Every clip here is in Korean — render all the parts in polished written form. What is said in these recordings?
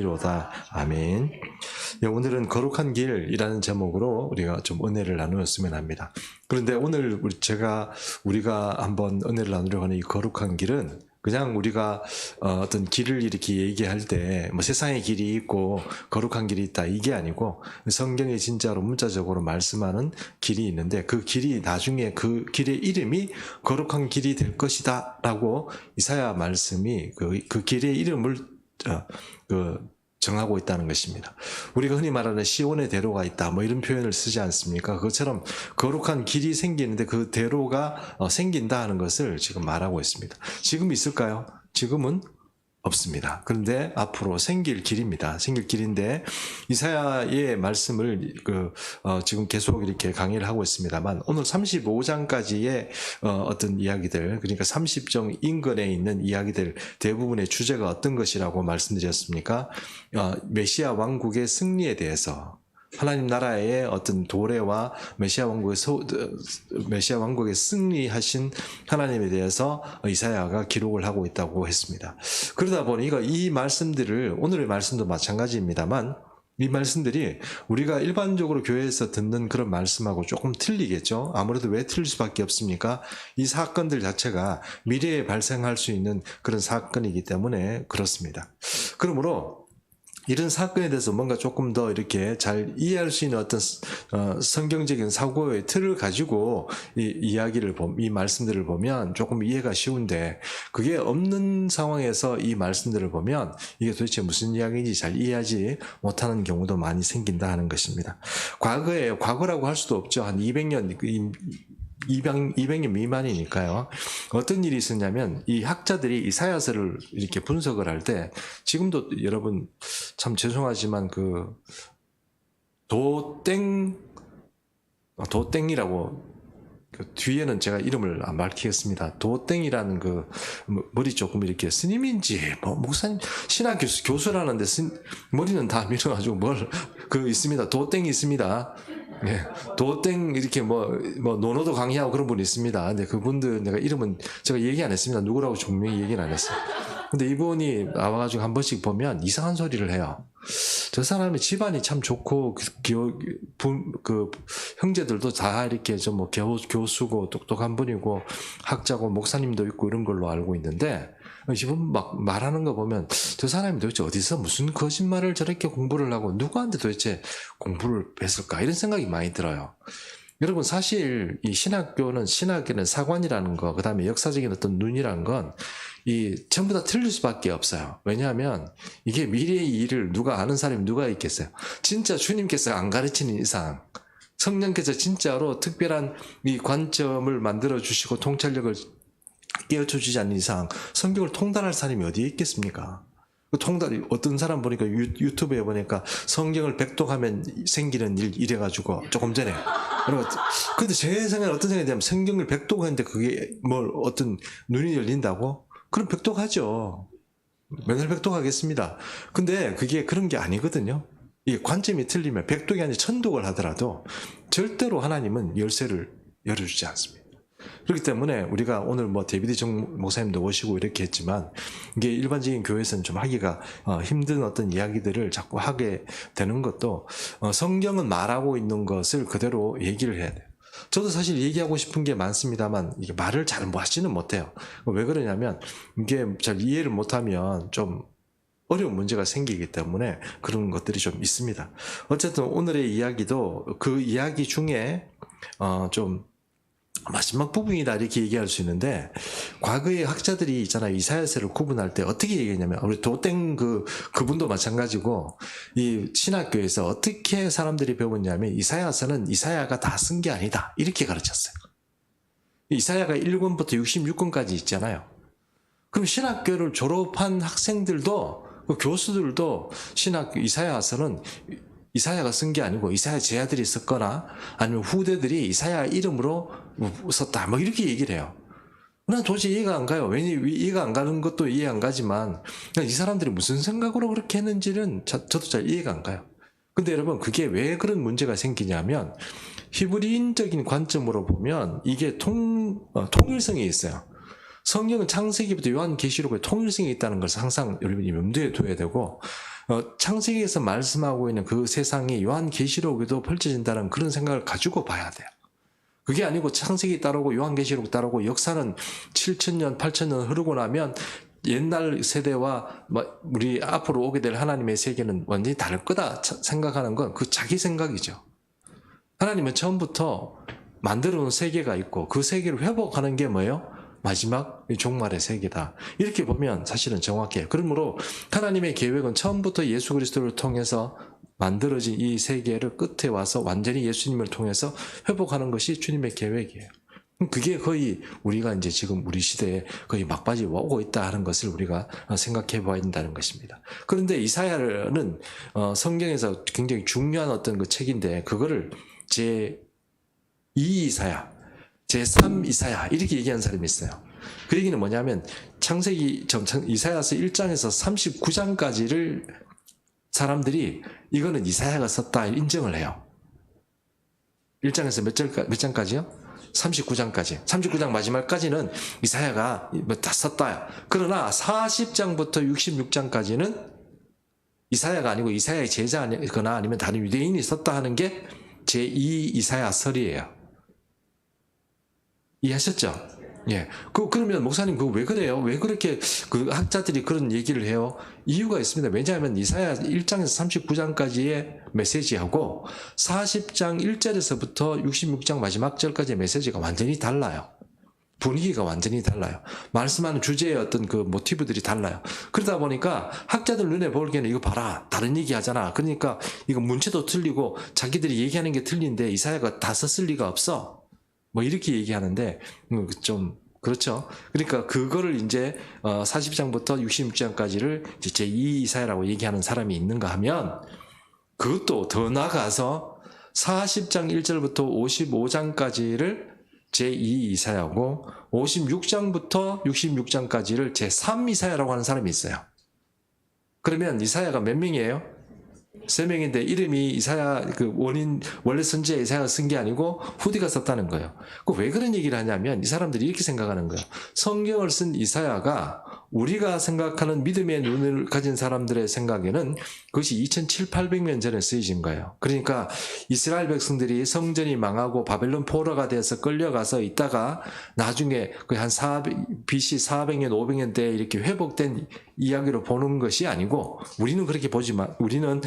로다. 아멘. 예, 오늘은 거룩한 길이라는 제목으로 우리가 좀 은혜를 나누었으면 합니다. 그런데 오늘 우리가 한번 은혜를 나누려고 하는 이 거룩한 길은 그냥 우리가 어떤 길을 이렇게 얘기할 때 뭐 세상의 길이 있고 거룩한 길이 있다 이게 아니고 성경에 진짜로 문자적으로 말씀하는 길이 있는데 그 길이 나중에 그 길의 이름이 거룩한 길이 될 것이다 라고 이사야 말씀이 그 길의 이름을 정하고 있다는 것입니다. 우리가 흔히 말하는 시온의 대로가 있다 뭐 이런 표현을 쓰지 않습니까? 그것처럼 거룩한 길이 생기는데 그 대로가 생긴다 하는 것을 지금 말하고 있습니다. 지금 있을까요? 지금은 없습니다. 그런데 앞으로 생길 길입니다. 생길 길인데 이사야의 말씀을 지금 계속 이렇게 강의를 하고 있습니다만 오늘 35장까지의 어떤 이야기들, 그러니까 30정 인근에 있는 이야기들 대부분의 주제가 어떤 것이라고 말씀드렸습니까? 메시아 왕국의 승리에 대해서, 하나님 나라의 어떤 도래와 메시아 왕국의 승리하신 하나님에 대해서 이사야가 기록을 하고 있다고 했습니다. 그러다 보니까 이 말씀들을, 오늘의 말씀도 마찬가지입니다만 이 말씀들이 우리가 일반적으로 교회에서 듣는 그런 말씀하고 조금 틀리겠죠. 아무래도 왜 틀릴 수밖에 없습니까? 이 사건들 자체가 미래에 발생할 수 있는 그런 사건이기 때문에 그렇습니다. 그러므로 이런 사건에 대해서 뭔가 조금 더 이렇게 잘 이해할 수 있는 어떤 성경적인 사고의 틀을 가지고 이 말씀들을 보면 조금 이해가 쉬운데, 그게 없는 상황에서 이 말씀들을 보면 이게 도대체 무슨 이야기인지 잘 이해하지 못하는 경우도 많이 생긴다 하는 것입니다. 과거라고 할 수도 없죠. 한 200년 미만이니까요. 어떤 일이 있었냐면 이 학자들이 이사야서를 이렇게 분석을 할 때, 지금도 여러분 참 죄송하지만 도땡이라고 뒤에는 제가 이름을 안 밝히겠습니다. 도땡이라는 머리 조금 이렇게 스님인지 목사님 신학 교수라는데 머리는 다 밀어가지고 있습니다. 도땡이 있습니다. 네, 도땡 이렇게 노노도 강의하고 그런 분이 있습니다. 근데 그분들 내가 이름은 제가 얘기 안 했습니다. 누구라고 분명히 얘기는 안 했어요. 근데 이분이 나와가지고 한 번씩 보면 이상한 소리를 해요. 저 사람의 집안이 참 좋고 형제들도 다 이렇게 교수고 똑똑한 분이고 학자고 목사님도 있고 이런 걸로 알고 있는데, 지금 막 말하는 거 보면 저 사람이 도대체 어디서 무슨 거짓말을 저렇게 공부를 하고 누구한테 도대체 공부를 했을까, 이런 생각이 많이 들어요. 여러분, 사실 이 신학에는 사관이라는 거, 그 다음에 역사적인 어떤 눈이라는 건 전부 다 틀릴 수밖에 없어요. 왜냐하면 이게 미래의 일을 아는 사람이 누가 있겠어요? 진짜 주님께서 안 가르치는 이상, 성령께서 진짜로 특별한 이 관점을 만들어 주시고 통찰력을 깨우쳐 주지 않는 이상 성경을 통달할 사람이 어디에 있겠습니까? 어떤 사람 보니까 유튜브에 보니까 성경을 백독하면 생기는 일 이래가지고 조금 전에. 근데 제 생각은 어떤 생각이 냐면, 성경을 백독하는데 그게 어떤 눈이 열린다고? 그럼 백독하죠. 맨날 백독하겠습니다. 근데 그게 그런 게 아니거든요. 이 관점이 틀리면 백독이 아니라 천독을 하더라도 절대로 하나님은 열쇠를 열어주지 않습니다. 그렇기 때문에 우리가 오늘 데비드 정 목사님도 오시고 이렇게 했지만, 이게 일반적인 교회에서는 좀 하기가 힘든 어떤 이야기들을 자꾸 하게 되는 것도, 성경은 말하고 있는 것을 그대로 얘기를 해야 돼요. 저도 사실 얘기하고 싶은 게 많습니다만 이게 말을 잘 하지는 못해요. 왜 그러냐면 이게 잘 이해를 못하면 좀 어려운 문제가 생기기 때문에 그런 것들이 좀 있습니다. 어쨌든 오늘의 이야기도 그 이야기 중에 좀 마지막 부분이다 이렇게 얘기할 수 있는데, 과거의 학자들이 있잖아요. 이사야서를 구분할 때 어떻게 얘기했냐면, 우리 도땡 그분도 마찬가지고 이 신학교에서 어떻게 사람들이 배웠냐면, 이사야서는 이사야가 다 쓴 게 아니다 이렇게 가르쳤어요. 이사야가 1권부터 66권까지 있잖아요. 그럼 신학교를 졸업한 학생들도, 교수들도 이사야서는 이사야가 쓴 게 아니고 이사야 제자들이 썼거나 아니면 후대들이 이사야 이름으로 썼다 이렇게 얘기를 해요. 난 도저히 이해가 안 가요. 이해가 안 가는 것도 이해 안 가지만, 이 사람들이 무슨 생각으로 그렇게 했는지는 저도 잘 이해가 안 가요. 근데 여러분, 그게 왜 그런 문제가 생기냐면, 히브리인적인 관점으로 보면 이게 통일성이 있어요. 성경은 창세기부터 요한계시록에 통일성이 있다는 것을 항상 여러분이 염두에 둬야 되고, 창세기에서 말씀하고 있는 그 세상이 요한계시록에도 펼쳐진다는 그런 생각을 가지고 봐야 돼요. 그게 아니고 창세기 따르고 요한계시록 따르고 역사는 7,000년, 8,000년 흐르고 나면 옛날 세대와 우리 앞으로 오게 될 하나님의 세계는 완전히 다를 거다 생각하는 건 그 자기 생각이죠. 하나님은 처음부터 만들어 놓은 세계가 있고 그 세계를 회복하는 게 뭐예요? 마지막 종말의 세계다. 이렇게 보면 사실은 정확해요. 그러므로 하나님의 계획은 처음부터 예수 그리스도를 통해서 만들어진 이 세계를 끝에 와서 완전히 예수님을 통해서 회복하는 것이 주님의 계획이에요. 그게 거의 우리가 이제 지금 우리 시대에 거의 막바지에 오고 있다 하는 것을 우리가 생각해 봐야 된다는 것입니다. 그런데 이사야는 성경에서 굉장히 중요한 어떤 그 책인데 그거를 제2 이사야, 제3 이사야 이렇게 얘기하는 사람이 있어요. 그 얘기는 뭐냐면 창세기 이사야서 1장에서 39장까지를 사람들이 이거는 이사야가 썼다 인정을 해요. 1장에서 몇 장까지요? 39장까지. 39장 마지막까지는 이사야가 다 썼다. 그러나 40장부터 66장까지는 이사야가 아니고 이사야의 제자거나 아니면 다른 유대인이 썼다 하는 게 제2 이사야설이에요. 이해하셨죠? 예. 그러면 목사님 그거 왜 그래요? 왜 그렇게 그 학자들이 그런 얘기를 해요? 이유가 있습니다. 왜냐하면 이사야 1장에서 39장까지의 메시지하고 40장 1절에서부터 66장 마지막 절까지의 메시지가 완전히 달라요. 분위기가 완전히 달라요. 말씀하는 주제의 어떤 그 모티브들이 달라요. 그러다 보니까 학자들 눈에 보기에는 이거 봐라. 다른 얘기 하잖아. 그러니까 이거 문체도 틀리고 자기들이 얘기하는 게 틀린데 이사야가 다 썼을 리가 없어. 뭐 이렇게 얘기하는데 좀 그렇죠. 그러니까 그거를 이제 40장부터 66장까지를 제2 이사야라고 얘기하는 사람이 있는가 하면 그것도 더 나아가서 40장 1절부터 55장까지를 제2 이사야고 56장부터 66장까지를 제3 이사야라고 하는 사람이 있어요. 그러면 이사야가 몇 명이에요? 3명인데 이름이 이사야 원래 선지자 이사야가 쓴 게 아니고 후디가 썼다는 거예요. 왜 그런 얘기를 하냐면 이 사람들이 이렇게 생각하는 거예요. 성경을 쓴 이사야가 우리가 생각하는 믿음의 눈을 가진 사람들의 생각에는 그것이 2700~800년 전에 쓰여진 거예요. 그러니까 이스라엘 백성들이 성전이 망하고 바벨론 포로가 돼서 끌려가서 있다가 나중에 한 BC 400년, 500년 때 이렇게 회복된 이야기로 보는 것이 아니고 우리는 그렇게 보지만 우리는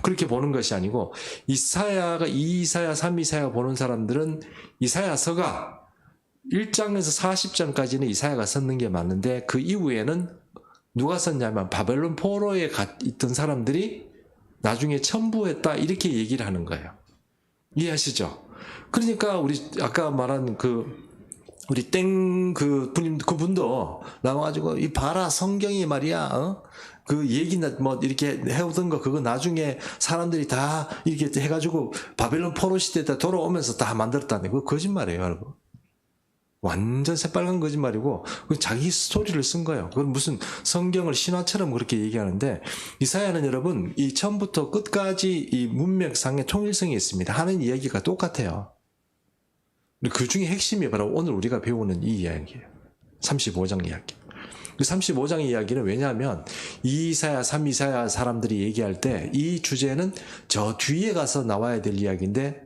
그렇게 보는 것이 아니고 이사야가 2 이사야, 3 이사야 보는 사람들은 이사야서가 1장에서 40장까지는 이사야가 썼는 게 맞는데 그 이후에는 누가 썼냐면 바벨론 포로에 있던 사람들이 나중에 첨부했다 이렇게 얘기를 하는 거예요. 이해하시죠? 그러니까 우리 아까 말한 우리 그분도 나와가지고 이 봐라 성경이 말이야 그 얘기나 뭐 이렇게 해오던 거 그거 나중에 사람들이 다 이렇게 해가지고 바벨론 포로 시대 때 돌아오면서 다 만들었다는 그거 거짓말이에요, 여러분. 완전 새빨간 거짓말이고 자기 스토리를 쓴 거예요. 그건 무슨 성경을 신화처럼 그렇게 얘기하는데 이사야는 여러분 이 처음부터 끝까지 이 문맥상의 통일성이 있습니다. 하는 이야기가 똑같아요. 그 중에 핵심이 바로 오늘 우리가 배우는 이 이야기예요. 35장 이야기. 그 35장 이야기는 왜냐하면 2 이사야, 3 이사야 사람들이 얘기할 때 이 주제는 저 뒤에 가서 나와야 될 이야기인데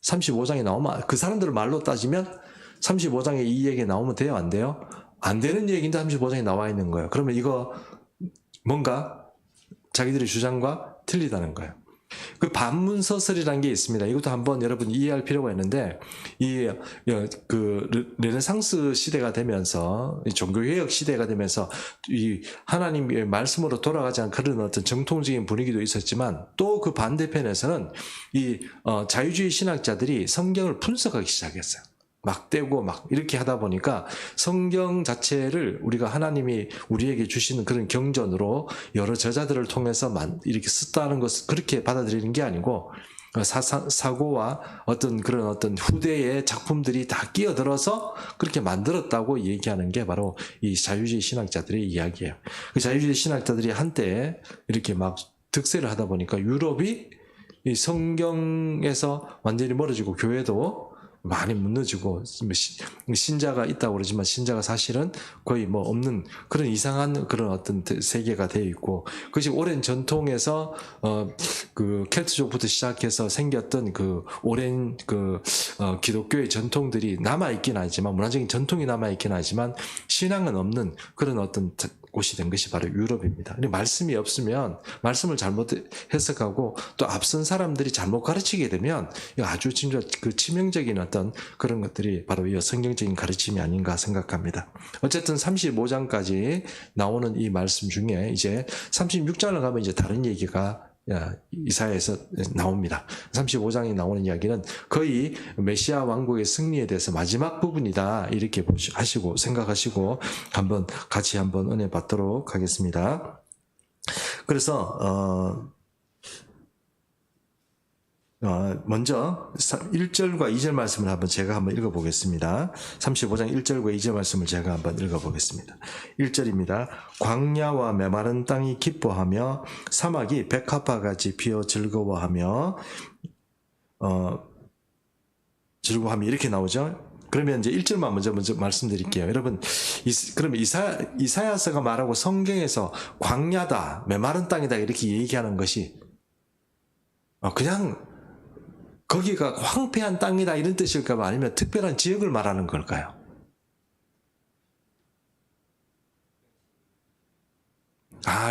35장에 나오면 그 사람들 말로 따지면 35장에 이 얘기 나오면 돼요? 안 돼요? 안 되는 얘기인데 35장에 나와 있는 거예요. 그러면 이거 뭔가 자기들의 주장과 틀리다는 거예요. 그 반문서설이라는 게 있습니다. 이것도 한번 여러분 이해할 필요가 있는데 르네상스 시대가 되면서 종교개혁 시대가 되면서 이 하나님의 말씀으로 돌아가지 않은 그런 어떤 정통적인 분위기도 있었지만 또 그 반대편에서는 이 자유주의 신학자들이 성경을 분석하기 시작했어요. 막 떼고 막 이렇게 하다 보니까 성경 자체를 우리가 하나님이 우리에게 주시는 그런 경전으로 여러 저자들을 통해서 이렇게 썼다는 것을 그렇게 받아들이는 게 아니고 사고와 그런 어떤 후대의 작품들이 다 끼어들어서 그렇게 만들었다고 얘기하는 게 바로 이 자유주의 신학자들의 이야기예요. 그 자유주의 신학자들이 한때 이렇게 막 득세를 하다 보니까 유럽이 이 성경에서 완전히 멀어지고 교회도 많이 무너지고 신자가 있다고 그러지만 신자가 사실은 거의 뭐 없는 그런 이상한 그런 어떤 세계가 되어 있고, 그것이 오랜 전통에서 그 켈트족부터 시작해서 생겼던 그 오랜 그 기독교의 전통들이 남아 있긴 하지만, 문화적인 전통이 남아 있긴 하지만 신앙은 없는 그런 어떤 곳이 된 것이 바로 유럽입니다. 근데 말씀이 없으면 말씀을 잘못 해석하고 또 앞선 사람들이 잘못 가르치게 되면 아주 진짜 그 치명적인 어떤 그런 것들이 바로 이 성경적인 가르침이 아닌가 생각합니다. 어쨌든 35장까지 나오는 이 말씀 중에 이제 36장을 가면 이제 다른 얘기가 이사야에서 나옵니다. 35장에 나오는 이야기는 거의 메시아 왕국의 승리에 대해서 마지막 부분이다, 이렇게 하시고 생각하시고 한번 같이 한번 은혜 받도록 하겠습니다. 그래서 먼저 1절과 2절 말씀을 한번 제가 한번 읽어보겠습니다. 35장 1절과 2절 말씀을 제가 한번 읽어보겠습니다. 1절입니다. 광야와 메마른 땅이 기뻐하며 사막이 백합화같이 피어 즐거워하며 이렇게 나오죠. 그러면 이제 1절만 먼저 말씀드릴게요. 여러분, 그러면 이사야서가 말하고 성경에서 광야다, 메마른 땅이다 이렇게 얘기하는 것이 그냥 거기가 황폐한 땅이다 이런 뜻일까요? 아니면 특별한 지역을 말하는 걸까요?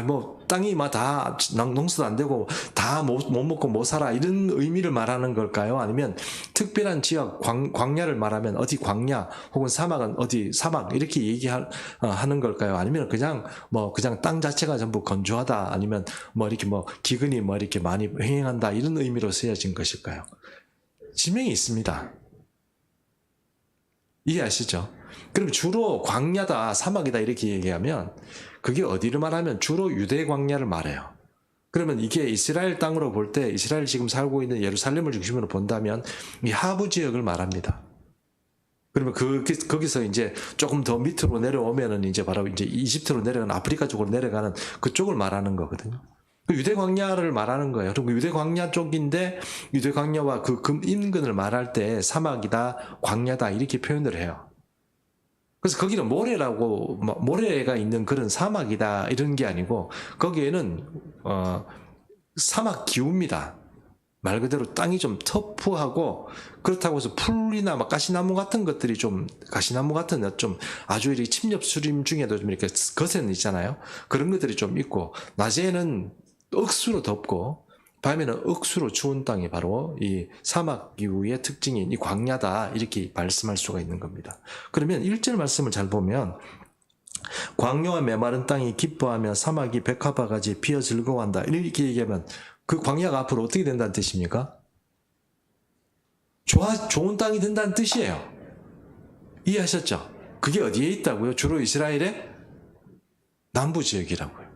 뭐 땅이 막 다 농사도 안 되고 다 못 먹고 못 살아 이런 의미를 말하는 걸까요? 아니면 특별한 지역, 광야를 말하면 어디 광야 혹은 사막은 어디 사막 이렇게 얘기하는 걸까요? 아니면 그냥 땅 자체가 전부 건조하다, 아니면 이렇게 기근이 이렇게 많이 횡행한다 이런 의미로 쓰여진 것일까요? 지명이 있습니다. 이해하시죠? 그럼 주로 광야다, 사막이다 이렇게 얘기하면 그게 어디를 말하면 주로 유대 광야를 말해요. 그러면 이게 이스라엘 땅으로 볼 때 이스라엘 지금 살고 있는 예루살렘을 중심으로 본다면 이 하부 지역을 말합니다. 그러면 거기서 이제 조금 더 밑으로 내려오면은 이제 바로 이제 이집트로 내려가는, 아프리카 쪽으로 내려가는 그쪽을 말하는 거거든요. 유대 광야를 말하는 거예요. 그리고 유대 광야 쪽인데 유대 광야와 그 인근을 말할 때 사막이다, 광야다 이렇게 표현을 해요. 그래서 거기는 모래가 있는 그런 사막이다 이런 게 아니고 거기에는 사막 기후입니다. 말 그대로 땅이 좀 터프하고, 그렇다고 해서 풀이나 가시나무 같은 것들이 가시나무 같은 좀 아주 이렇게 침엽수림 중에도 좀 이렇게 거센 있잖아요. 그런 것들이 좀 있고, 낮에는 억수로 덥고 밤에는 억수로 추운 땅이 바로 이 사막 기후의 특징인 이 광야다 이렇게 말씀할 수가 있는 겁니다. 그러면 1절 말씀을 잘 보면 광야와 메마른 땅이 기뻐하며 사막이 백합화같이 피어 즐거워한다 이렇게 얘기하면 그 광야가 앞으로 어떻게 된다는 뜻입니까? 좋은 땅이 된다는 뜻이에요. 이해하셨죠? 그게 어디에 있다고요? 주로 이스라엘의 남부 지역이라고요.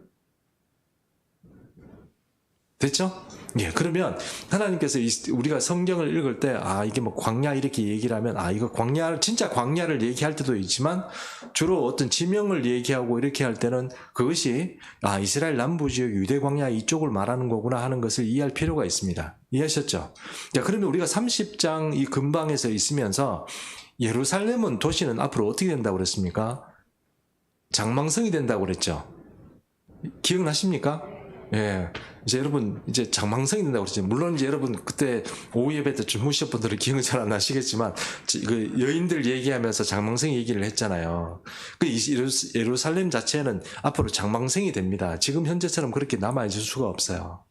됐죠? 예, 그러면 하나님께서 우리가 성경을 읽을 때 이게 광야 이렇게 얘기를 하면 이거 진짜 광야를 얘기할 때도 있지만 주로 어떤 지명을 얘기하고 이렇게 할 때는 그것이 이스라엘 남부 지역 유대 광야 이쪽을 말하는 거구나 하는 것을 이해할 필요가 있습니다. 이해하셨죠? 자, 그러면 우리가 30장 이 근방에서 있으면서 예루살렘은 도시는 앞으로 어떻게 된다고 그랬습니까? 장망성이 된다고 그랬죠? 기억나십니까? 예. 이제 여러분, 이제 장망성이 된다고 그러죠. 물론 이제 여러분, 그때 오후 예배 때 주무신 분들은 기억은 잘 안 나시겠지만, 그 여인들 얘기하면서 장망성 얘기를 했잖아요. 그 예루살렘 자체는 앞으로 장망성이 됩니다. 지금 현재처럼 그렇게 남아있을 수가 없어요.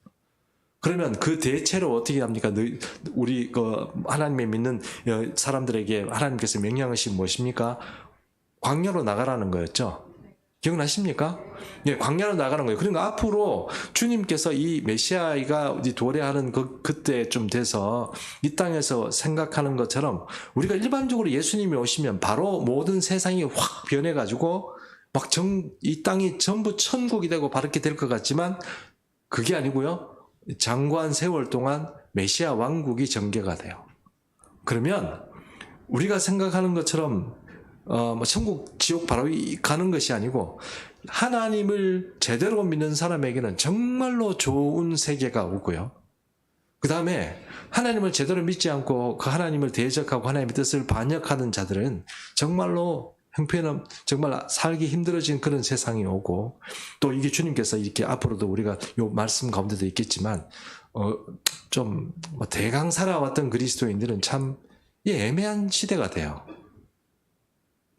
그러면 그 대체로 어떻게 합니까? 우리 하나님의 믿는 사람들에게 하나님께서 명령하신 무엇입니까? 광야로 나가라는 거였죠. 기억나십니까? 예, 광야로 나가는 거예요. 그러니까 앞으로 주님께서 이 메시아가 도래하는 그때쯤 돼서 이 땅에서 생각하는 것처럼 우리가 일반적으로 예수님이 오시면 바로 모든 세상이 확 변해가지고 이 땅이 전부 천국이 되고 바르게 될 것 같지만 그게 아니고요. 장구한 세월 동안 메시아 왕국이 전개가 돼요. 그러면 우리가 생각하는 것처럼 천국, 지옥 바로 가는 것이 아니고 하나님을 제대로 믿는 사람에게는 정말로 좋은 세계가 오고요. 그 다음에 하나님을 제대로 믿지 않고 그 하나님을 대적하고 하나님의 뜻을 반역하는 자들은 정말로 형편은 정말 살기 힘들어진 그런 세상이 오고, 또 이게 주님께서 이렇게 앞으로도 우리가 요 말씀 가운데도 있겠지만 좀 대강 살아왔던 그리스도인들은 참 애매한 시대가 돼요.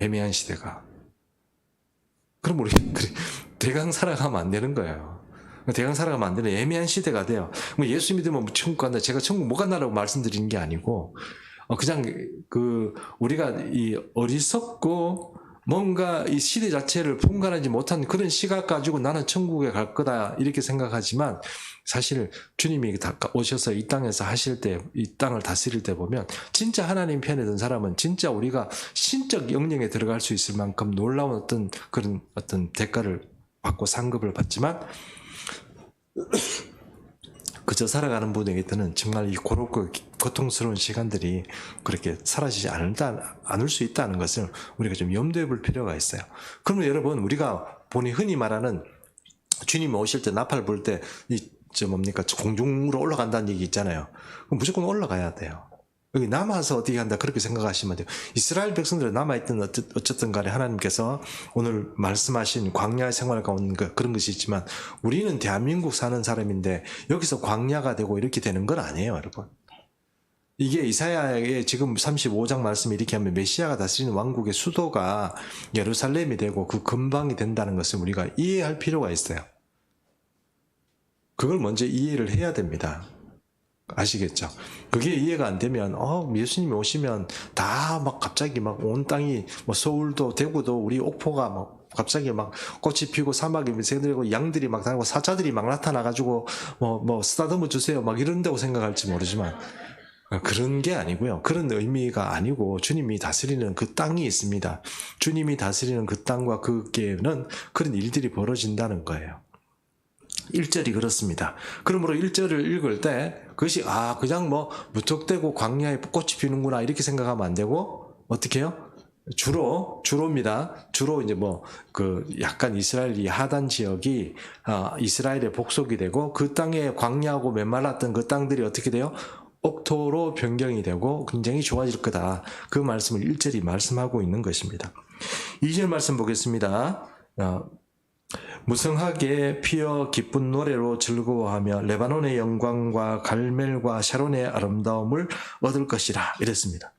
애매한 시대가. 그럼 우리 대강 살아가면 안 되는 거예요. 대강 살아가면 안 되는 애매한 시대가 돼요. 뭐 예수 믿으면 천국 간다. 제가 천국 못 간다라고 말씀드리는 게 아니고, 그냥 우리가 이 어리석고 뭔가 이 시대 자체를 분간하지 못한 그런 시각 가지고 나는 천국에 갈 거다 이렇게 생각하지만, 사실 주님이 오셔서 이 땅에서 하실 때, 이 땅을 다스릴 때 보면 진짜 하나님 편에 든 사람은 진짜 우리가 신적 영역에 들어갈 수 있을 만큼 놀라운 어떤 대가를 받고 상급을 받지만, 그저 살아가는 분에게는 정말 이 고롭고 고통스러운 시간들이 그렇게 사라지지 않을 수 있다는 것을 우리가 좀 염두에 볼 필요가 있어요. 그러면 여러분, 우리가 흔히 말하는 주님이 오실 때 나팔 불 때 공중으로 올라간다는 얘기 있잖아요. 그럼 무조건 올라가야 돼요. 여기 남아서 어떻게 한다 그렇게 생각하시면 돼요. 이스라엘 백성들이 남아있던 어쨌든 간에 하나님께서 오늘 말씀하신 광야의 생활 가운데 그런 것이 있지만, 우리는 대한민국 사는 사람인데 여기서 광야가 되고 이렇게 되는 건 아니에요, 여러분. 이게 이사야의 지금 35장 말씀이 이렇게 하면 메시아가 다스리는 왕국의 수도가 예루살렘이 되고 그 근방이 된다는 것을 우리가 이해할 필요가 있어요. 그걸 먼저 이해를 해야 됩니다. 아시겠죠? 그게 이해가 안 되면 예수님이 오시면 다 갑자기 온 땅이 서울도 대구도 우리 옥포가 갑자기 꽃이 피고 사막이 새들고 양들이 다니고 사자들이 나타나가지고 쓰다듬어 주세요 이런다고 생각할지 모르지만, 그런 게 아니고요. 그런 의미가 아니고, 주님이 다스리는 그 땅이 있습니다. 주님이 다스리는 그 땅과 그게는 그런 일들이 벌어진다는 거예요. 1절이 그렇습니다. 그러므로 1절을 읽을 때 그것이 그냥 무턱대고 광야에 꽃이 피는구나 이렇게 생각하면 안 되고, 어떻게 해요? 주로입니다. 주로 이제 약간 이스라엘 하단 지역이 이스라엘의 복속이 되고, 그 땅에 광야하고 메말랐던 그 땅들이 어떻게 돼요? 옥토로 변경이 되고 굉장히 좋아질 거다. 그 말씀을 1절이 말씀하고 있는 것입니다. 2절 말씀 보겠습니다. 무성하게 피어 기쁜 노래로 즐거워하며 레바논의 영광과 갈멜과 샤론의 아름다움을 얻을 것이라 이랬습니다.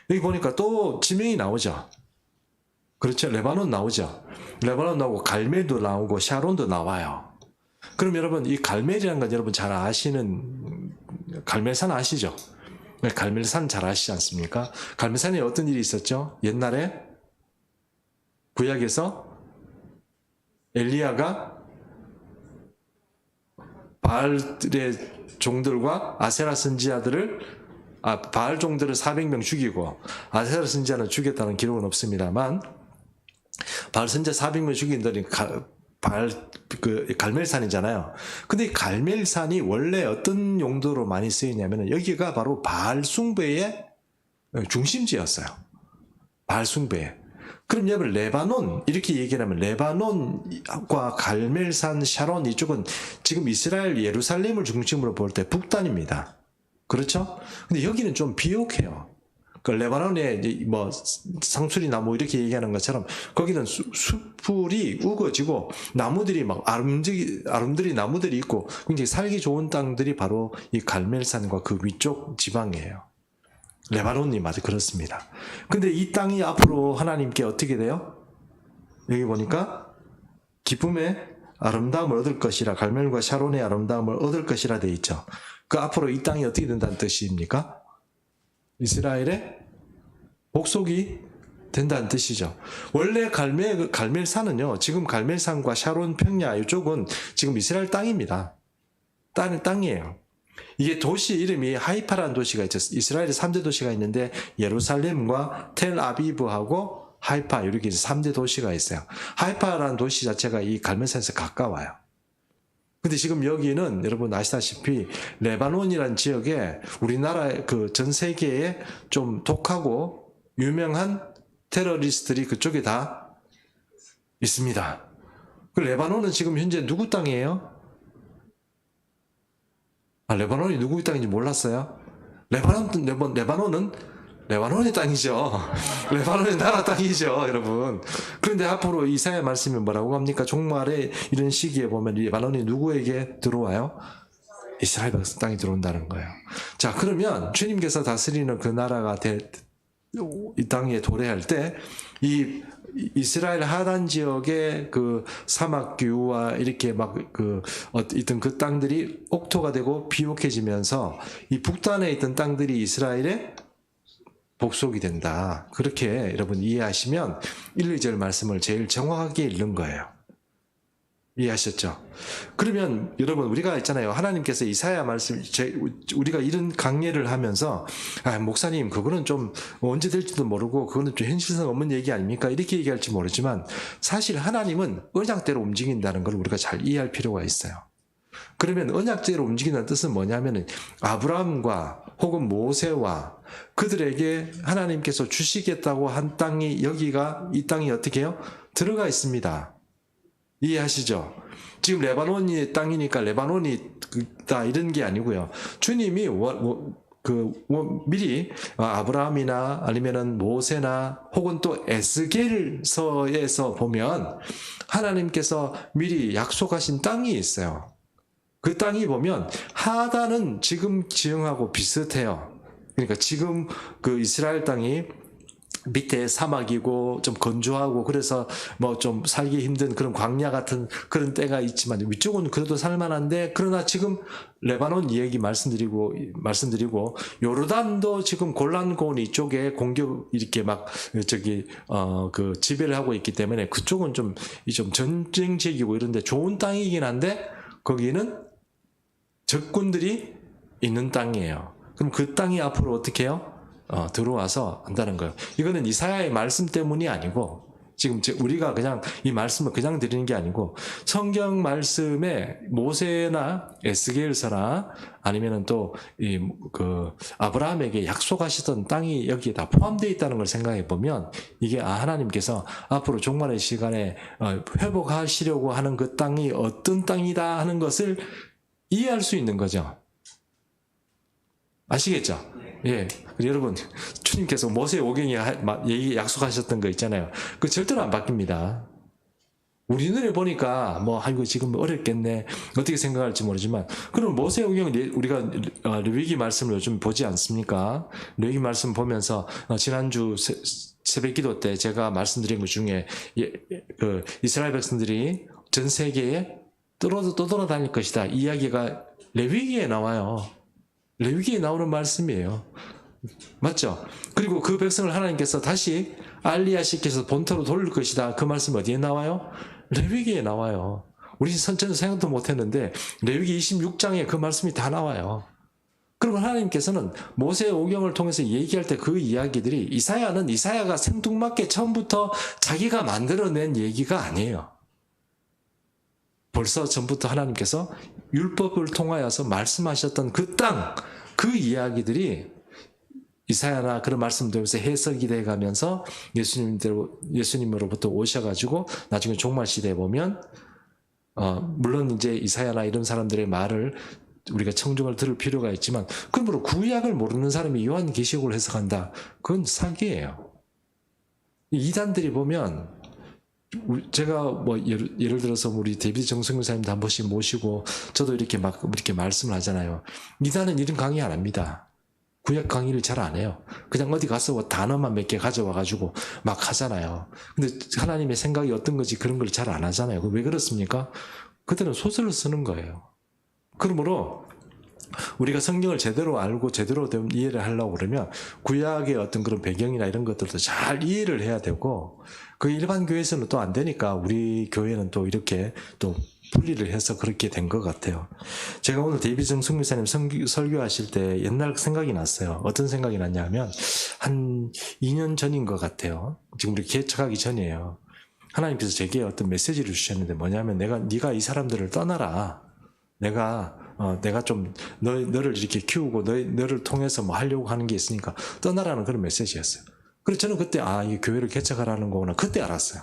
여기 보니까 또 지명이 나오죠. 그렇죠. 레바논 나오죠. 레바논 나오고 갈멜도 나오고 샤론도 나와요. 그럼 여러분, 이 갈멜이라는 건 여러분 잘 아시는 갈멜산 아시죠? 갈멜산 잘 아시지 않습니까? 갈멜산에 어떤 일이 있었죠? 옛날에 구약에서 엘리야가 바알의 종들과 아세라 선지자들을 바알 종들을 400명 죽이고 아세라 선지자는 죽였다는 기록은 없습니다만, 바알 선지자 400명 죽인 들이 갈멜산이잖아요. 근데 이 갈멜산이 원래 어떤 용도로 많이 쓰이냐면, 여기가 바로 바알 숭배의 중심지였어요. 바알 숭배. 그럼 여러분, 레바논 이렇게 얘기하면 레바논과 갈멜산, 샤론 이쪽은 지금 이스라엘 예루살렘을 중심으로 볼 때 북단입니다. 그렇죠? 근데 여기는 좀 비옥해요. 그 레바논에 상수리 나무 이렇게 얘기하는 것처럼 거기는 수풀이 우거지고 나무들이 아름드리 나무들이 있고 굉장히 살기 좋은 땅들이 바로 이 갈멜산과 그 위쪽 지방이에요. 레바논이 아주 그렇습니다. 근데 이 땅이 앞으로 하나님께 어떻게 돼요? 여기 보니까 기쁨의 아름다움을 얻을 것이라, 갈멜과 샤론의 아름다움을 얻을 것이라 돼 있죠. 그 앞으로 이 땅이 어떻게 된다는 뜻입니까? 이스라엘의 복속이 된다는 뜻이죠. 원래 갈멜산은요, 지금 갈멜산과 샤론 평야 이쪽은 지금 이스라엘 땅입니다. 땅이에요. 이게 도시 이름이 하이파라는 도시가 있죠. 이스라엘에 3대 도시가 있는데 예루살렘과 텔아비브하고 하이파 이렇게 3대 도시가 있어요. 하이파라는 도시 자체가 이 갈멜산에서 가까워요. 근데 지금 여기는 여러분 아시다시피 레바논이라는 지역에 우리나라 전 세계에 좀 독하고 유명한 테러리스트들이 그쪽에 다 있습니다. 그 레바논은 지금 현재 누구 땅이에요? 아, 레바논이 누구의 땅인지 몰랐어요? 레바논은 레바논의 땅이죠. 레바논의 나라 땅이죠, 여러분. 그런데 앞으로 이사야 말씀이 뭐라고 합니까? 종말에 이런 시기에 보면 레바논이 누구에게 들어와요? 이스라엘 백성 땅이 들어온다는 거예요. 자, 그러면 주님께서 다스리는 그 나라가 이 땅에 도래할 때 이 이스라엘 하단 지역의 그 사막 규와 이렇게 막 있던 그 땅들이 옥토가 되고 비옥해지면서 이 북단에 있던 땅들이 이스라엘의 복속이 된다. 그렇게 여러분 이해하시면 1, 2절 말씀을 제일 정확하게 읽는 거예요. 이해하셨죠? 그러면 여러분 우리가 있잖아요. 하나님께서 이사야 말씀 우리가 이런 강예를 하면서 목사님 그거는 좀 언제 될지도 모르고 그거는 좀 현실성 없는 얘기 아닙니까? 이렇게 얘기할지 모르지만 사실 하나님은 언약대로 움직인다는 걸 우리가 잘 이해할 필요가 있어요. 그러면 언약대로 움직이는 뜻은 뭐냐면은 아브라함과 혹은 모세와 그들에게 하나님께서 주시겠다고 한 땅이 이 땅이 어떻게 해요? 들어가 있습니다. 이해하시죠? 지금 레바논이 땅이니까 레바논이 다 이런 게 아니고요. 주님이 미리 아브라함이나 아니면은 모세나 혹은 또 에스겔서에서 보면 하나님께서 미리 약속하신 땅이 있어요. 그 땅이 보면 하단은 지금 지형하고 비슷해요. 그러니까 지금 그 이스라엘 땅이 밑에 사막이고 좀 건조하고 그래서 뭐 좀 살기 힘든 그런 광야 같은 그런 때가 있지만 위쪽은 그래도 살만한데 그러나 지금 레바논 이야기 말씀드리고 요르단도 지금 골란고원 이쪽에 공격 이렇게 막 그 지배를 하고 있기 때문에 그쪽은 좀 전쟁지이고 이런데 좋은 땅이긴 한데 거기는 적군들이 있는 땅이에요. 그럼 그 땅이 앞으로 어떻게 해요? 들어와서 한다는 거예요. 이거는 이사야의 말씀 때문이 아니고 지금 우리가 그냥 이 말씀을 그냥 드리는 게 아니고 성경 말씀에 모세나 에스겔서나 아니면은 또 아브라함에게 약속하시던 땅이 여기에 다 포함되어 있다는 걸 생각해 보면 이게 하나님께서 앞으로 종말의 시간에 회복하시려고 하는 그 땅이 어떤 땅이다 하는 것을 이해할 수 있는 거죠. 아시겠죠? 예. 여러분, 주님께서 모세 오경에 약속하셨던 거 있잖아요. 그 절대로 안 바뀝니다. 우리 눈에 보니까 아이고 지금 어렵겠네. 어떻게 생각할지 모르지만 그럼 모세 오경 우리가 레위기 말씀을 요즘 보지 않습니까? 레위기 말씀 보면서 지난주 새벽 기도 때 제가 말씀드린 것 중에 이스라엘 백성들이 전 세계에 떠돌아다닐 것이다. 이야기가 레위기에 나와요. 레위기에 나오는 말씀이에요. 맞죠? 그리고 그 백성을 하나님께서 다시 알리야시켜서 본토로 돌릴 것이다. 그 말씀 어디에 나와요? 레위기에 나와요. 우리 전혀 생각도 못했는데 레위기 26장에 그 말씀이 다 나와요. 그리고 하나님께서는 모세 오경을 통해서 얘기할 때 그 이야기들이 이사야가 생뚱맞게 처음부터 자기가 만들어낸 얘기가 아니에요. 벌써 전부터 하나님께서 율법을 통하여서 말씀하셨던 그 땅, 그 이야기들이 이사야나 그런 말씀 들으면서 해석이 돼가면서 예수님으로부터 오셔가지고 나중에 종말 시대에 보면 물론 이제 이사야나 이런 사람들의 말을 우리가 청중을 들을 필요가 있지만 그러므로 구약을 모르는 사람이 요한계시록을 해석한다. 그건 사기예요. 이단들이 보면 제가 예를 들어서 우리 데이비드 정성교사님도 한 번씩 모시고 저도 이렇게 말씀을 하잖아요. 이단은 이런 강의 안 합니다. 구약 강의를 잘 안 해요. 그냥 어디 가서 단어만 몇 개 가져와가지고 막 하잖아요. 근데 하나님의 생각이 어떤 건지 그런 걸 잘 안 하잖아요. 왜 그렇습니까? 그들은 소설을 쓰는 거예요. 그러므로 우리가 성경을 제대로 알고 제대로 이해를 하려고 그러면 구약의 어떤 그런 배경이나 이런 것들도 잘 이해를 해야 되고 그 일반 교회에서는 또 안 되니까 우리 교회는 또 이렇게 또 분리를 해서 그렇게 된 것 같아요. 제가 오늘 데이비드 정성교사님 설교하실 때 옛날 생각이 났어요. 어떤 생각이 났냐면 한 2년 전인 것 같아요. 지금 우리 개척하기 전이에요. 하나님께서 제게 어떤 메시지를 주셨는데 뭐냐면 네가 이 사람들을 떠나라. 내가 좀 너를 이렇게 키우고 너를 통해서 뭐 하려고 하는 게 있으니까 떠나라는 그런 메시지였어요. 그래서 저는 그때 이 교회를 개척하라는 거구나 그때 알았어요.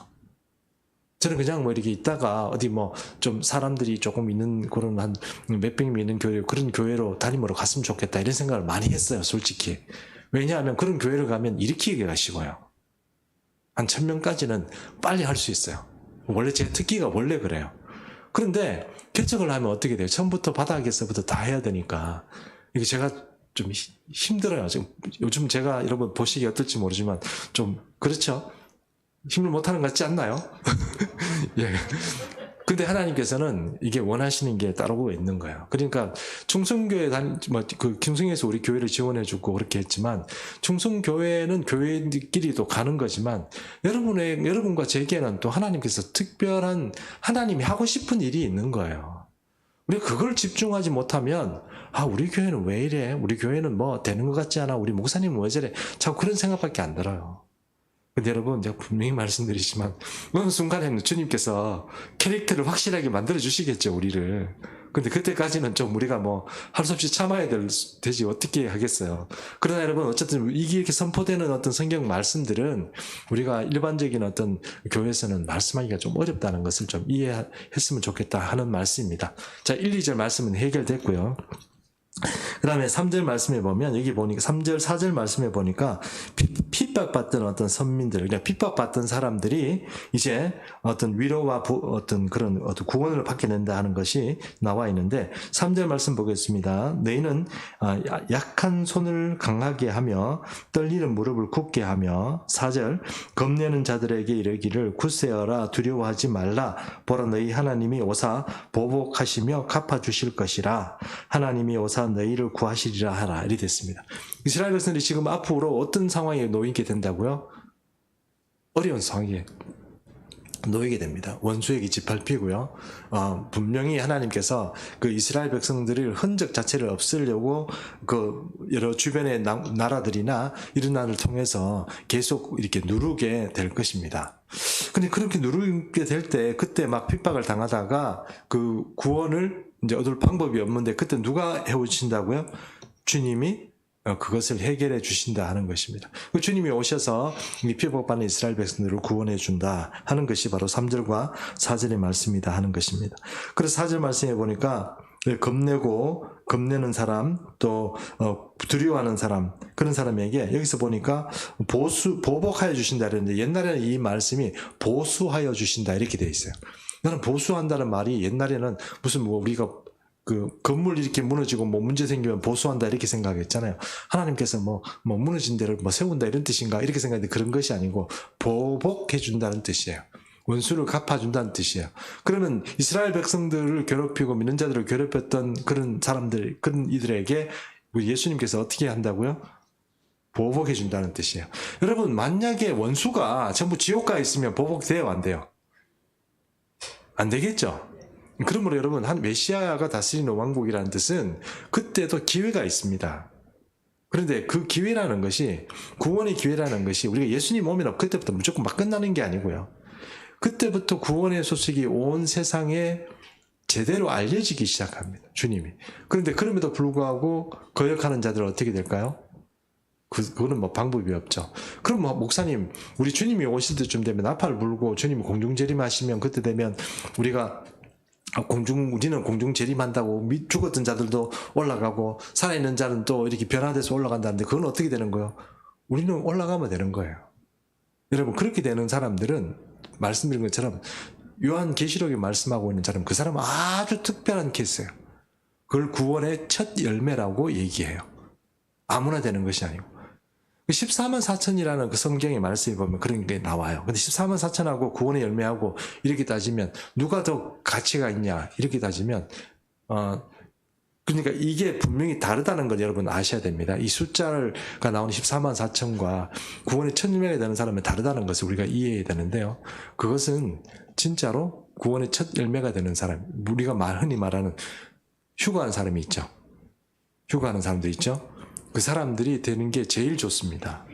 저는 그냥 뭐 이렇게 있다가 어디 뭐 좀 사람들이 조금 있는 그런 한 몇백 명 있는 교회, 그런 교회로 담임으로 갔으면 좋겠다 이런 생각을 많이 했어요, 솔직히. 왜냐하면 그런 교회를 가면 일으키기가 쉬워요. 한 1000명까지는 빨리 할 수 있어요. 원래 제 특기가 원래 그래요. 그런데 개척을 하면 어떻게 돼요? 처음부터 바닥에서부터 다 해야 되니까 이게 제가 좀 힘들어요. 지금 요즘 제가 여러분 보시기 어떨지 모르지만 좀 그렇죠? 힘을 못하는 것 같지 않나요? 예. 근데 하나님께서는 이게 원하시는 게 따로 있는 거예요. 그러니까 충성교회 그 충성에서 우리 교회를 지원해주고 그렇게 했지만 충성교회는 교회들끼리도 가는 거지만 여러분과 제게는 또 하나님께서 특별한 하나님이 하고 싶은 일이 있는 거예요. 우리가 그걸 집중하지 못하면 우리 교회는 왜 이래? 우리 교회는 뭐 되는 것 같지 않아? 우리 목사님은 왜 저래? 자꾸 그런 생각밖에 안 들어요. 근데 여러분, 제가 분명히 말씀드리지만 어느 순간에는 주님께서 캐릭터를 확실하게 만들어 주시겠죠, 우리를. 근데 그때까지는 좀 우리가 뭐 할 수 없이 참아야 되지 어떻게 하겠어요. 그러나 여러분, 어쨌든 이렇게 선포되는 어떤 성경 말씀들은 우리가 일반적인 어떤 교회에서는 말씀하기가 좀 어렵다는 것을 좀 이해했으면 좋겠다 하는 말씀입니다. 자, 1, 2절 말씀은 해결됐고요. 그 다음에 3절 말씀에 보면, 여기 보니까, 3절, 4절 말씀에 보니까, 핍박받던 어떤 선민들, 그러니까 핍박받던 사람들이 이제 어떤 위로와 어떤 그런 어떤 구원을 받게 된다 하는 것이 나와 있는데, 3절 말씀 보겠습니다. 너희는 약한 손을 강하게 하며, 떨리는 무릎을 굳게 하며, 4절, 겁내는 자들에게 이르기를 굳세어라 두려워하지 말라. 보라 너희 하나님이 오사 보복하시며 갚아주실 것이라. 하나님이 오사 너희를 구하시리라 하라. 이리 됐습니다. 이스라엘 백성들이 지금 앞으로 어떤 상황에 놓이게 된다고요? 어려운 상황에 놓이게 됩니다. 원수에게 짓밟히고요. 분명히 하나님께서 그 이스라엘 백성들의 흔적 자체를 없애려고 그 여러 주변의 나라들이나 이런 나라를 통해서 계속 이렇게 누르게 될 것입니다. 근데 그렇게 누르게 될 때 그때 막 핍박을 당하다가 그 구원을 이제 얻을 방법이 없는데 그때 누가 해오신다고요? 주님이 그것을 해결해 주신다 하는 것입니다. 그 주님이 오셔서 이 핍박받는 이스라엘 백성들을 구원해 준다 하는 것이 바로 3절과 4절의 말씀이다 하는 것입니다. 그래서 4절 말씀에 보니까 겁내는 사람, 또 두려워하는 사람, 그런 사람에게 여기서 보니까 보복하여 주신다 그랬는데 옛날에는 이 말씀이 보수하여 주신다 이렇게 돼 있어요. 나는 보수한다는 말이 옛날에는 무슨 뭐 우리가 그 건물 이렇게 무너지고 뭐 문제 생기면 보수한다 이렇게 생각했잖아요. 하나님께서 뭐 무너진 데를 뭐 세운다 이런 뜻인가 이렇게 생각했는데 그런 것이 아니고 보복해 준다는 뜻이에요. 원수를 갚아준다는 뜻이에요. 그러면 이스라엘 백성들을 괴롭히고 믿는 자들을 괴롭혔던 그런 사람들, 그런 이들에게 예수님께서 어떻게 한다고요? 보복해 준다는 뜻이에요. 여러분, 만약에 원수가 전부 지옥가에 있으면 보복돼요, 안 돼요? 안 되겠죠? 그러므로 여러분, 한 메시아가 다스리는 왕국이라는 뜻은 그때도 기회가 있습니다. 그런데 그 기회라는 것이, 구원의 기회라는 것이 우리가 예수님 오면 그때부터 무조건 막 끝나는 게 아니고요. 그때부터 구원의 소식이 온 세상에 제대로 알려지기 시작합니다. 주님이. 그런데 그럼에도 불구하고 거역하는 자들은 어떻게 될까요? 그거는 뭐 방법이 없죠. 그럼 뭐 목사님, 우리 주님이 오실 때쯤 되면 나팔 불고 주님이 공중 재림하시면 그때 되면 우리는 공중 재림한다고 죽었던 자들도 올라가고 살아있는 자는 또 이렇게 변화돼서 올라간다는데 그건 어떻게 되는 거예요? 우리는 올라가면 되는 거예요. 여러분, 그렇게 되는 사람들은 말씀드린 것처럼 요한계시록에 말씀하고 있는 사람, 그 사람은 아주 특별한 케이스예요. 그걸 구원의 첫 열매라고 얘기해요. 아무나 되는 것이 아니고. 14만 4천이라는 그 성경의 말씀에 보면 그런 게 나와요. 근데 14만 4천하고 구원의 열매하고 이렇게 따지면 누가 더 가치가 있냐 이렇게 따지면 그러니까 이게 분명히 다르다는 걸 여러분 아셔야 됩니다. 이 숫자가 나오는 14만 4천과 구원의 첫 열매가 되는 사람은 다르다는 것을 우리가 이해해야 되는데요. 그것은 진짜로 구원의 첫 열매가 되는 사람, 우리가 흔히 말하는 휴거하는 사람이 있죠. 휴거하는 사람들 있죠. 그 사람들이 되는 게 제일 좋습니다.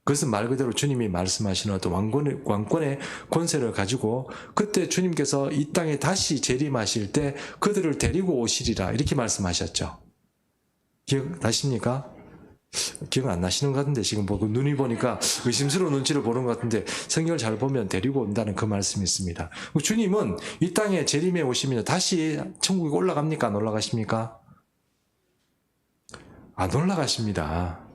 그것은 말 그대로 주님이 말씀하시는 어떤 왕권의 권세를 가지고 그때 주님께서 이 땅에 다시 재림하실 때 그들을 데리고 오시리라 이렇게 말씀하셨죠. 기억나십니까? 기억 안 나시는 것 같은데 지금 보고 눈이 보니까 의심스러운 눈치를 보는 것 같은데 성경을 잘 보면 데리고 온다는 그 말씀이 있습니다. 주님은 이 땅에 재림에 오시면 다시 천국에 올라갑니까? 안 올라가십니까? 안 올라가십니다.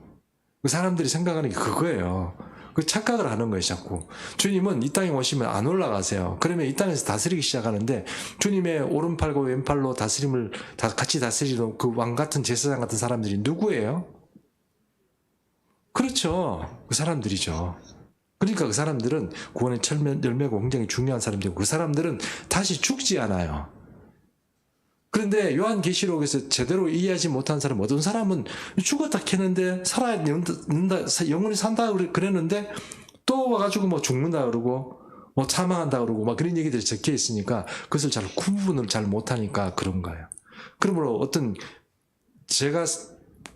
그 사람들이 생각하는 게 그거예요. 그 착각을 하는 거예요, 자꾸. 주님은 이 땅에 오시면 안 올라가세요. 그러면 이 땅에서 다스리기 시작하는데 주님의 오른팔과 왼팔로 다스림을 같이 다스리는 그 왕 같은 제사장 같은 사람들이 누구예요? 그렇죠. 그 사람들이죠. 그러니까 그 사람들은 구원의 열매고 굉장히 중요한 사람들이고 그 사람들은 다시 죽지 않아요. 그런데 요한계시록에서 제대로 이해하지 못한 사람, 어떤 사람은 죽었다 캐는데 살아야 된다, 영원히 산다 그랬는데 또 와가지고 뭐 죽는다 그러고 뭐 사망한다 그러고 막 그런 얘기들이 적혀 있으니까 그것을 잘 구분을 잘 못하니까 그런 거예요. 그러므로 어떤 제가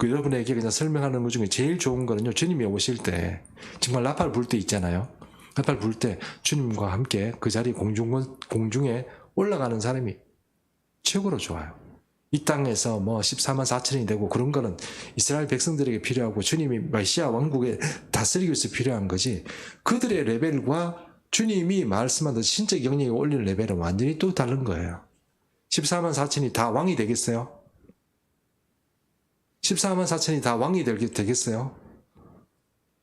여러분에게 그냥 설명하는 것 중에 제일 좋은 거는요, 주님이 오실 때 정말 나팔 불 때 있잖아요. 나팔 불 때 주님과 함께 그 자리 공중에 올라가는 사람이 최고로 좋아요. 이 땅에서 뭐 14만 4천이 되고 그런 거는 이스라엘 백성들에게 필요하고 주님이 메시아 왕국에 다스리기 위해서 필요한 거지, 그들의 레벨과 주님이 말씀한 신적 영역에 올리는 레벨은 완전히 또 다른 거예요. 14만 4천이 다 왕이 되겠어요? 14만 4천이 다 왕이 되겠어요?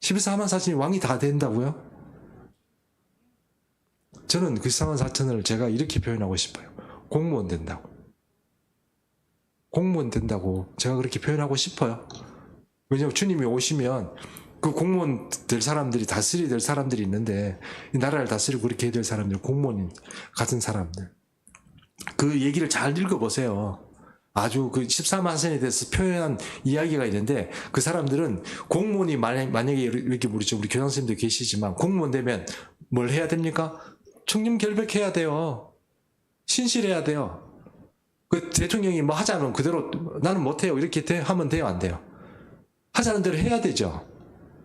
14만 4천이 왕이 다 된다고요? 저는 그 14만 4천을 제가 이렇게 표현하고 싶어요. 공무원 된다고. 공무원 된다고 제가 그렇게 표현하고 싶어요. 왜냐하면 주님이 오시면 그 공무원 될 사람들이 다스려야 될 사람들이 있는데 이 나라를 다스리고 그렇게 해야 될 사람들, 공무원 같은 사람들, 그 얘기를 잘 읽어보세요. 아주 그 14만 선에 대해서 표현한 이야기가 있는데 그 사람들은 공무원이 만약에 이렇게 우리 교장 선생님도 계시지만 공무원 되면 뭘 해야 됩니까? 청렴 결백해야 돼요. 신실해야 돼요. 그 대통령이 뭐 하자면 그대로 나는 못해요 이렇게 하면 돼요, 안 돼요? 하자는 대로 해야 되죠.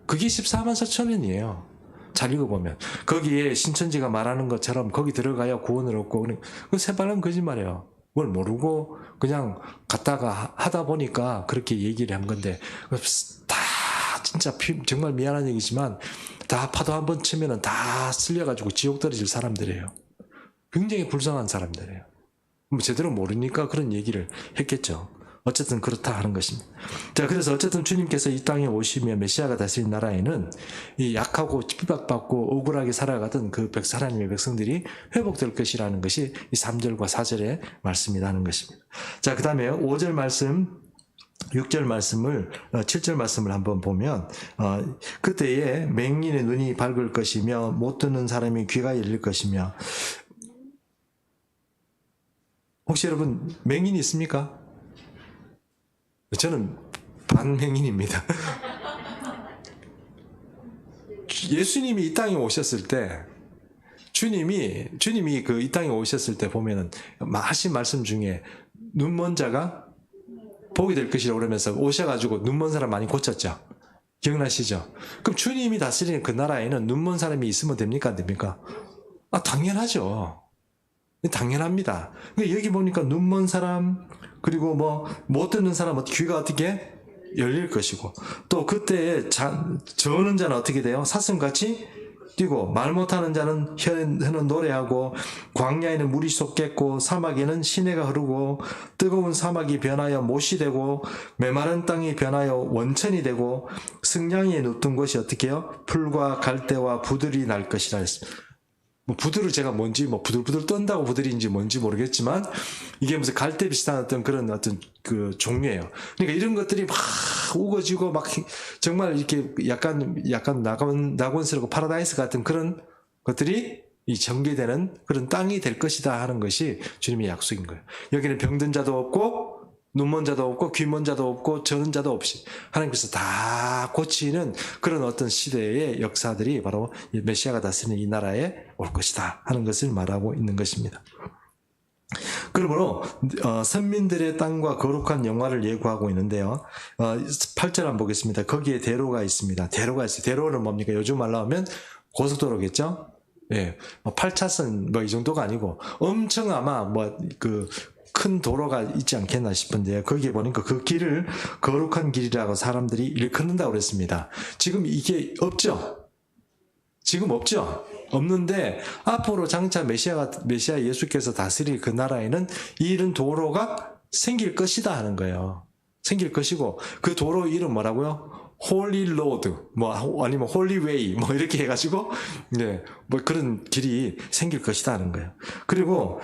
그게 14만 4천 원이에요. 잘 읽어보면 거기에 신천지가 말하는 것처럼 거기 들어가야 구원을 얻고, 그 새빨간 거짓말이에요. 뭘 모르고 그냥 갔다가 하다 보니까 그렇게 얘기를 한 건데, 다 진짜 정말 미안한 얘기지만 다 파도 한 번 치면은 다 쓸려가지고 지옥 떨어질 사람들이에요. 굉장히 불쌍한 사람들이에요. 뭐 제대로 모르니까 그런 얘기를 했겠죠. 어쨌든 그렇다 하는 것입니다. 자, 그래서 어쨌든 주님께서 이 땅에 오시면 메시아가 다스린 나라에는 이 약하고 핍박받고 억울하게 살아가던 그 하나님의 백성들이 회복될 것이라는 것이 이 3절과 4절의 말씀이라는 것입니다. 자, 그 다음에 5절 말씀, 6절 말씀을, 7절 말씀을 한번 보면, 그때에 맹인의 눈이 밝을 것이며 못 듣는 사람이 귀가 열릴 것이며. 혹시 여러분 맹인이 있습니까? 저는 반맹인입니다. 예수님이 이 땅에 오셨을 때, 주님이 그 이 땅에 오셨을 때 보면은 하신 말씀 중에 눈먼 자가 복이 될 것이라고 그러면서 오셔가지고 눈먼 사람 많이 고쳤죠. 기억나시죠? 그럼 주님이 다스리는 그 나라에는 눈먼 사람이 있으면 됩니까? 안 됩니까? 당연하죠. 당연합니다. 여기 보니까 눈먼 사람, 그리고 못 듣는 사람 귀가 어떻게 열릴 것이고, 또 그때에 저는 자는 어떻게 돼요? 사슴같이 뛰고, 말 못하는 자는 혀는 노래하고, 광야에는 물이 솟겠고, 사막에는 시내가 흐르고, 뜨거운 사막이 변하여 못이 되고, 메마른 땅이 변하여 원천이 되고, 승냥이에 눕던 곳이 어떻게 해요? 풀과 갈대와 부들이 날 것이라 했습니다. 부들을 제가 뭔지, 부들부들 떤다고 부들인지 뭔지 모르겠지만, 이게 무슨 갈대 비슷한 어떤 그런 어떤 그 종류예요. 그러니까 이런 것들이 막 우거지고 막 정말 이렇게 약간 낙원스럽고 파라다이스 같은 그런 것들이 이 전개되는 그런 땅이 될 것이다 하는 것이 주님의 약속인 거예요. 여기는 병든 자도 없고, 눈먼 자도 없고, 귀먼 자도 없고, 저는 자도 없이 하나님께서 다 고치는 그런 어떤 시대의 역사들이 바로 메시아가 다스리는 이 나라에 올 것이다 하는 것을 말하고 있는 것입니다. 그러므로 선민들의 땅과 거룩한 영화를 예고하고 있는데요. 8절 한번 보겠습니다. 거기에 대로가 있습니다. 대로가 있어요. 대로는 뭡니까? 요즘 말로 하면 고속도로겠죠? 예, 8차선 이 정도가 아니고 엄청 아마 큰 도로가 있지 않겠나 싶은데 거기에 보니까 그 길을 거룩한 길이라고 사람들이 일컫는다고 그랬습니다. 지금 이게 없죠? 지금 없죠? 없는데 앞으로 장차 메시아 예수께서 다스릴 그 나라에는 이런 도로가 생길 것이다 하는 거예요. 생길 것이고 그 도로 이름 뭐라고요? 홀리 로드, 뭐 아니면 홀리 웨이, 뭐 이렇게 해가지고 네, 뭐 그런 길이 생길 것이다 하는 거예요. 그리고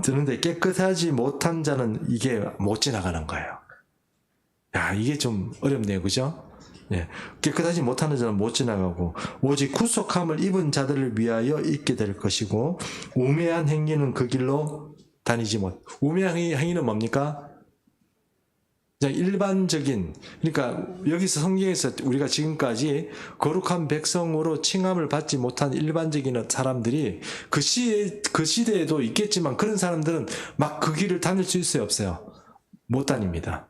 그런데 깨끗하지 못한 자는 이게 못 지나가는 거예요. 야, 이게 좀 어렵네요, 그죠? 예, 깨끗하지 못하는 자는 못 지나가고 오직 구속함을 입은 자들을 위하여 있게 될 것이고 우매한 행위는 그 길로 다니지 못. 우매한 행위는 뭡니까? 일반적인, 그러니까 여기서 성경에서 우리가 지금까지 거룩한 백성으로 칭함을 받지 못한 일반적인 사람들이 그 시대에도 있겠지만 그런 사람들은 막 그 길을 다닐 수 있어요, 없어요? 못 다닙니다.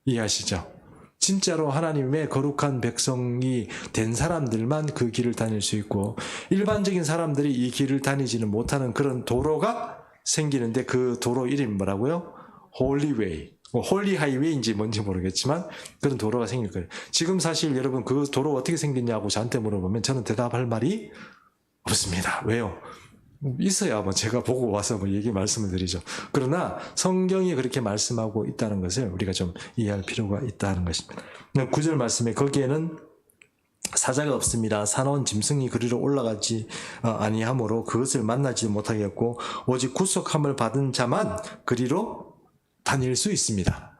이해하시죠? 진짜로 하나님의 거룩한 백성이 된 사람들만 그 길을 다닐 수 있고 일반적인 사람들이 이 길을 다니지는 못하는 그런 도로가 생기는데 그 도로 이름이 뭐라고요? 홀리웨이. 홀리 하이웨이인지 뭔지 모르겠지만 그런 도로가 생길 거예요. 지금 사실 여러분 그 도로 어떻게 생겼냐고 저한테 물어보면 저는 대답할 말이 없습니다. 왜요? 있어야 뭐 제가 보고 와서 뭐 말씀을 드리죠. 그러나 성경이 그렇게 말씀하고 있다는 것을 우리가 좀 이해할 필요가 있다는 것입니다. 9절 말씀에 거기에는 사자가 없습니다. 사나운 짐승이 그리로 올라가지 아니하므로 그것을 만나지 못하겠고 오직 구속함을 받은 자만 그리로 다닐 수 있습니다.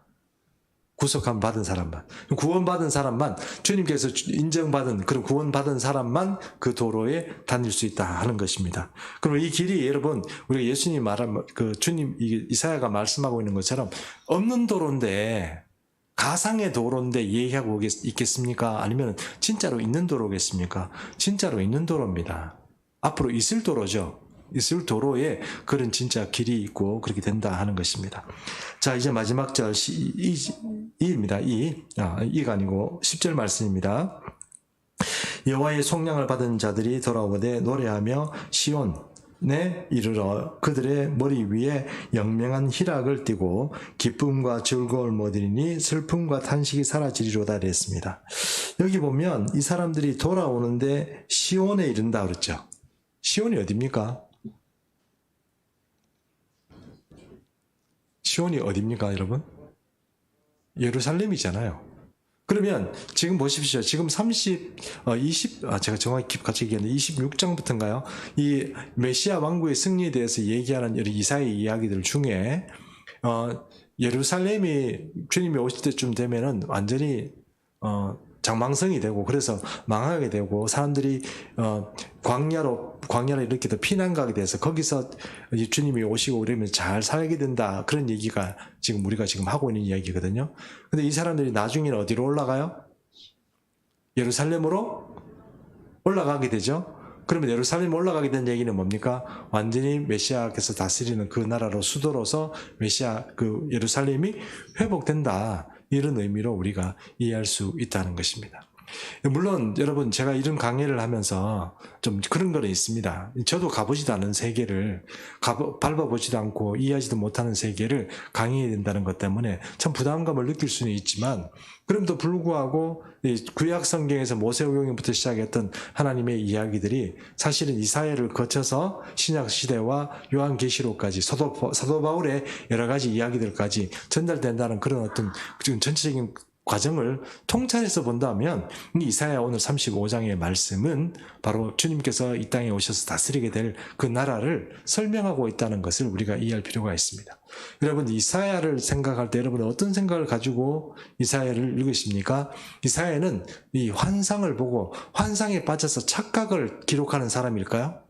구속함 받은 사람만, 구원받은 사람만, 주님께서 인정받은 그런 구원받은 사람만 그 도로에 다닐 수 있다 하는 것입니다. 그럼 이 길이 여러분 우리가 예수님 말한 그 주님 이사야가 말씀하고 있는 것처럼 없는 도로인데 가상의 도로인데 얘기하고 있겠습니까? 아니면 진짜로 있는 도로겠습니까? 진짜로 있는 도로입니다. 앞으로 있을 도로죠. 있을 도로에 그런 진짜 길이 있고 그렇게 된다 하는 것입니다. 자, 이제 마지막 절 2입니다. 2가 아니고 10절 말씀입니다. 여호와의 속량을 받은 자들이 돌아오되 노래하며 시온에 이르러 그들의 머리 위에 영명한 희락을 띠고 기쁨과 즐거움을 얻으리니 슬픔과 탄식이 사라지리로다 했습니다. 여기 보면 이 사람들이 돌아오는데 시온에 이른다 그랬죠. 시온이 어디입니까? 시온이 어디입니까, 여러분? 예루살렘이잖아요. 그러면 지금 보십시오. 지금 제가 정확히 같이 얘기했는데 26장부터인가요? 이 메시아 왕국의 승리에 대해서 얘기하는 이사야의 이야기들 중에 예루살렘이 주님이 오실 때쯤 되면은 완전히 장망성이 되고 그래서 망하게 되고 사람들이 광야로 이렇게 더 피난 가게 돼서 거기서 주님이 오시고 그러면 잘 살게 된다 그런 얘기가 지금 우리가 지금 하고 있는 이야기거든요. 근데 이 사람들이 나중에는 어디로 올라가요? 예루살렘으로 올라가게 되죠. 그러면 예루살렘 올라가게 된 얘기는 뭡니까? 완전히 메시아께서 다스리는 그 나라로 수도로서 그 예루살렘이 회복된다. 이런 의미로 우리가 이해할 수 있다는 것입니다. 물론 여러분 제가 이런 강의를 하면서 좀 그런 거는 있습니다. 저도 가보지도 않은 세계를 밟아보지도 않고 이해하지도 못하는 세계를 강의해야 된다는 것 때문에 참 부담감을 느낄 수는 있지만 그럼에도 불구하고 구약 성경에서 모세오경부터 시작했던 하나님의 이야기들이 사실은 이사야를 거쳐서 신약 시대와 요한계시록까지 사도 바울의 여러 가지 이야기들까지 전달된다는 그런 어떤 전체적인 과정을 통찰해서 본다면 이사야 오늘 35장의 말씀은 바로 주님께서 이 땅에 오셔서 다스리게 될 그 나라를 설명하고 있다는 것을 우리가 이해할 필요가 있습니다. 여러분 이사야를 생각할 때 여러분은 어떤 생각을 가지고 이사야를 읽으십니까? 이사야는 이 환상을 보고 환상에 빠져서 착각을 기록하는 사람일까요?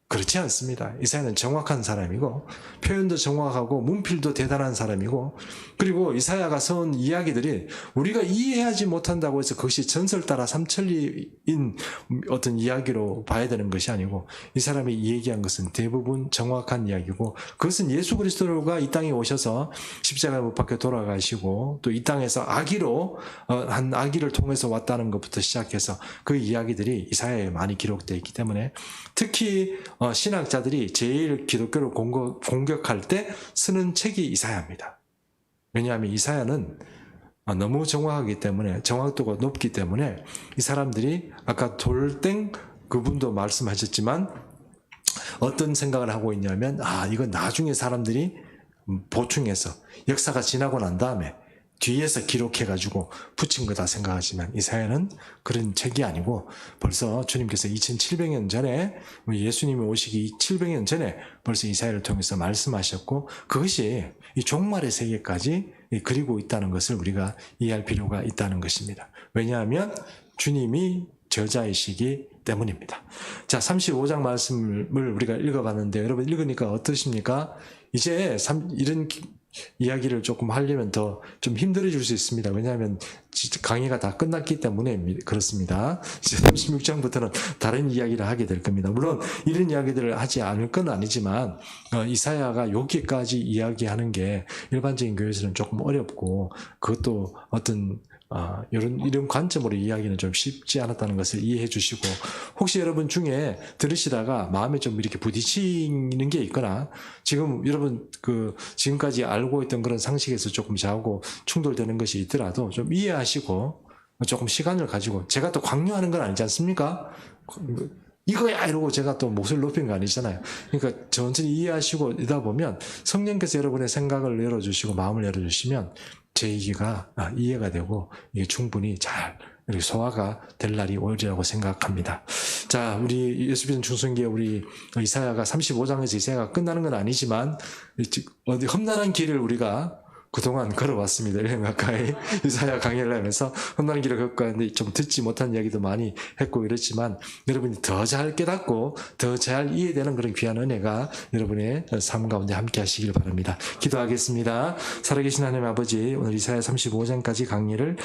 그렇지 않습니다. 이사야는 정확한 사람이고 표현도 정확하고 문필도 대단한 사람이고 그리고 이사야가 써온 이야기들이 우리가 이해하지 못한다고 해서 그것이 전설 따라 삼천리인 어떤 이야기로 봐야 되는 것이 아니고 이 사람이 얘기한 것은 대부분 정확한 이야기고 그것은 예수 그리스도가 이 땅에 오셔서 십자가에 못 박혀 돌아가시고 또 이 땅에서 한 아기를 통해서 왔다는 것부터 시작해서 그 이야기들이 이사야에 많이 기록되어 있기 때문에 특히 신학자들이 제일 기독교를 공격할 때 쓰는 책이 이사야입니다. 왜냐하면 이사야는 너무 정확하기 때문에, 정확도가 높기 때문에 이 사람들이 아까 돌땡 그분도 말씀하셨지만 어떤 생각을 하고 있냐면 이건 나중에 사람들이 보충해서 역사가 지나고 난 다음에 뒤에서 기록해가지고 붙인 거다 생각하지만 이사야는 그런 책이 아니고 벌써 주님께서 2700년 전에 예수님이 오시기 700년 전에 벌써 이사야를 통해서 말씀하셨고 그것이 이 종말의 세계까지 그리고 있다는 것을 우리가 이해할 필요가 있다는 것입니다. 왜냐하면 주님이 저자이시기 때문입니다. 자, 35장 말씀을 우리가 읽어봤는데 여러분 읽으니까 어떠십니까? 이제 이런 이야기를 조금 하려면 더 좀 힘들어질 수 있습니다. 왜냐하면 강의가 다 끝났기 때문에 그렇습니다. 이제 36장부터는 다른 이야기를 하게 될 겁니다. 물론 이런 이야기들을 하지 않을 건 아니지만 이사야가 여기까지 이야기하는 게 일반적인 교회에서는 조금 어렵고 그것도 어떤 이런 관점으로 이야기는 좀 쉽지 않았다는 것을 이해해 주시고 혹시 여러분 중에 들으시다가 마음에 좀 이렇게 부딪히는 게 있거나 지금 여러분 지금까지 알고 있던 그런 상식에서 조금 저하고 충돌되는 것이 있더라도 좀 이해하시고 조금 시간을 가지고 제가 또 강요하는 건 아니지 않습니까? 이거야 이러고 제가 또 목소리를 높인 거 아니잖아요. 그러니까 천천히 이해하시고 이러다 보면 성령께서 여러분의 생각을 열어주시고 마음을 열어주시면 제 얘기가 이해가 되고 이게 충분히 잘 이렇게 소화가 될 날이 오리라고 생각합니다. 자, 우리 예수 믿는 중성기에 우리 이사야가 35장에서 이사야가 끝나는 건 아니지만 어디 험난한 길을 우리가 그동안 걸어왔습니다. 1년 가까이 이사야 강의를 하면서 험난한 길을 걷고 왔는데 좀 듣지 못한 이야기도 많이 했고 이렇지만 여러분이 더 잘 깨닫고 더 잘 이해되는 그런 귀한 은혜가 여러분의 삶 가운데 함께 하시길 바랍니다. 기도하겠습니다. 살아계신 하나님 아버지, 오늘 이사야 35장까지 강의를